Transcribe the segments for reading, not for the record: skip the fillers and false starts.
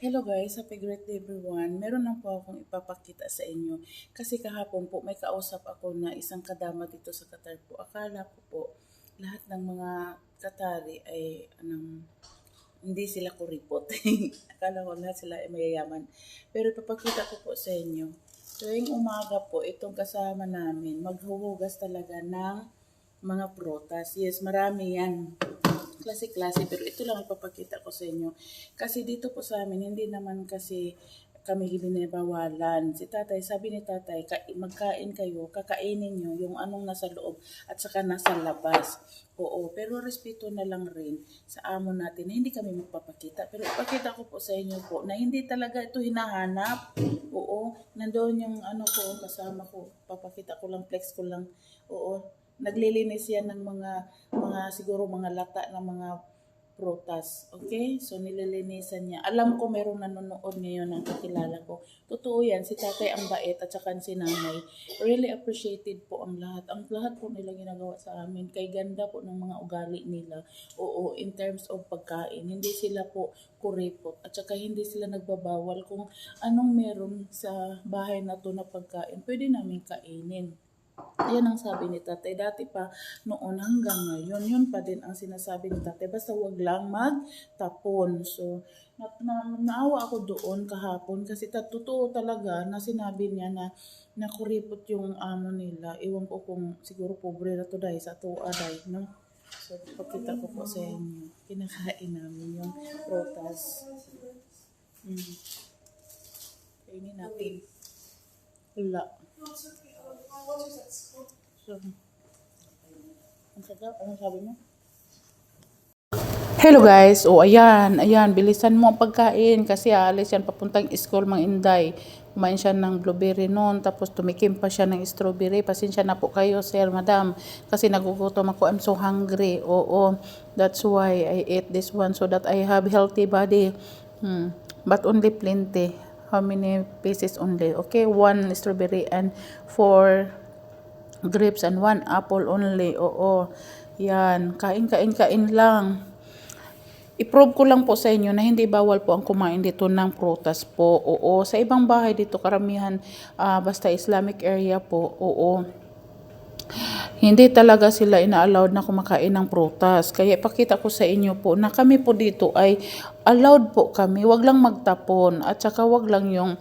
Hello guys, happy birthday everyone. Meron lang po akong ipapakita sa inyo. Kasi kahapon po may kausap ako na isang kadama dito sa Qatar po. Akala ko po lahat ng mga Qatari ay hindi sila kuripot. Akala ko lahat sila ay mayayaman. Pero ipapakita ko po sa inyo. Tuwing umaga po, itong kasama namin, maghuhugas talaga ng mga prutas. Yes, marami yan. Klase-klase, pero ito lang ipapakita ko sa inyo. Kasi dito po sa amin, hindi naman kasi kami binabawalan. Si tatay, sabi ni tatay, magkain kayo, kakainin nyo yung anong nasa loob at saka nasa labas. Oo, pero respeto na lang rin sa amo natin na hindi kami magpapakita. Pero ipakita ko po sa inyo po na hindi talaga ito hinahanap. Oo, nandoon yung ano ko, kasama ko, papakita ko lang, flex ko lang. Oo, naglilinis yan ng mga siguro mga lata ng mga prutas. Okay? So, nililinisan niya. Alam ko merong nanonood ngayon ng kakilala ko. Totoo yan. Si tatay ang bait at saka si nanay. Really appreciated po ang lahat. Ang lahat po nila ginagawa sa amin. Kay ganda po ng mga ugali nila. Oo, in terms of pagkain. Hindi sila po kuripot. At saka hindi sila nagbabawal kung anong meron sa bahay na to na pagkain. Pwede namin kainin. Yan ang sabi ni tatay. Dati pa noon hanggang ngayon, yun pa din ang sinasabi ni tatay. Basta wag lang magtapon. So, naawa ako doon kahapon kasi totoo talaga na sinabi niya na nakuripot yung amo nila. Iwan ko kung siguro pobre na to dahil sa tuwa dahil, no? So, pakita ko po sa inyo. Kinakain namin yung prutas. Kainin natin. Wala. So, ano sabi mo? Hello guys, ayan, bilisan mo ang pagkain kasi aalis yan papuntang school mga Inday. Kumain siya ng blueberry noon, tapos tumikim pa siya ng strawberry. Pasensya na po kayo, sir, madam, kasi nagugutom ako, I'm so hungry. Oo, that's why I ate this one so that I have healthy body. But only plenty. How many pieces only? Okay, 1 strawberry and 4 grapes and 1 apple only. Oo, yan. Kain lang. I-prove ko lang po sa inyo na hindi bawal po ang kumain dito ng prutas po. Oo, sa ibang bahay dito, karamihan, basta Islamic area po, oo, hindi talaga sila ina-allowed na kumakain ng prutas. Kaya ipakita ko sa inyo po na kami po dito ay allowed po kami. Wag lang magtapon at saka wag lang yung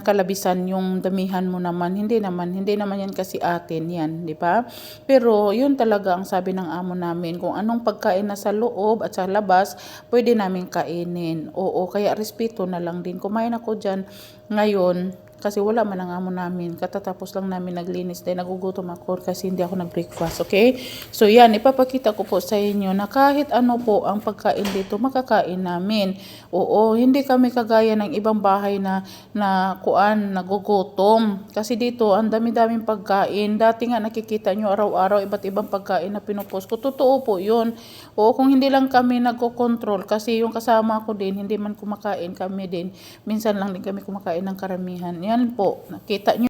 kalabisan yung damihan mo naman. Hindi naman yan kasi atin yan, di ba? Pero yun talaga ang sabi ng amo namin. Kung anong pagkain na sa loob at sa labas, pwede namin kainin. Oo, kaya respeto na lang din. Kumain ako dyan ngayon. Kasi wala man ang amo namin. Katatapos lang namin naglinis. Dahil nagugutom ako kasi hindi ako nag-breakfast. Okay? So yan, ipapakita ko po sa inyo na kahit ano po ang pagkain dito, makakain namin. Oo, hindi kami kagaya ng ibang bahay na nagugutom. Kasi dito, ang dami-daming pagkain. Dati nga nakikita nyo araw-araw iba't ibang pagkain na pinupost ko. Totoo po yun. Oo, kung hindi lang kami nagko-control. Kasi yung kasama ko din, hindi man kumakain kami din. Minsan lang din kami kumakain ng karamihan. Yan po, nakita nyo.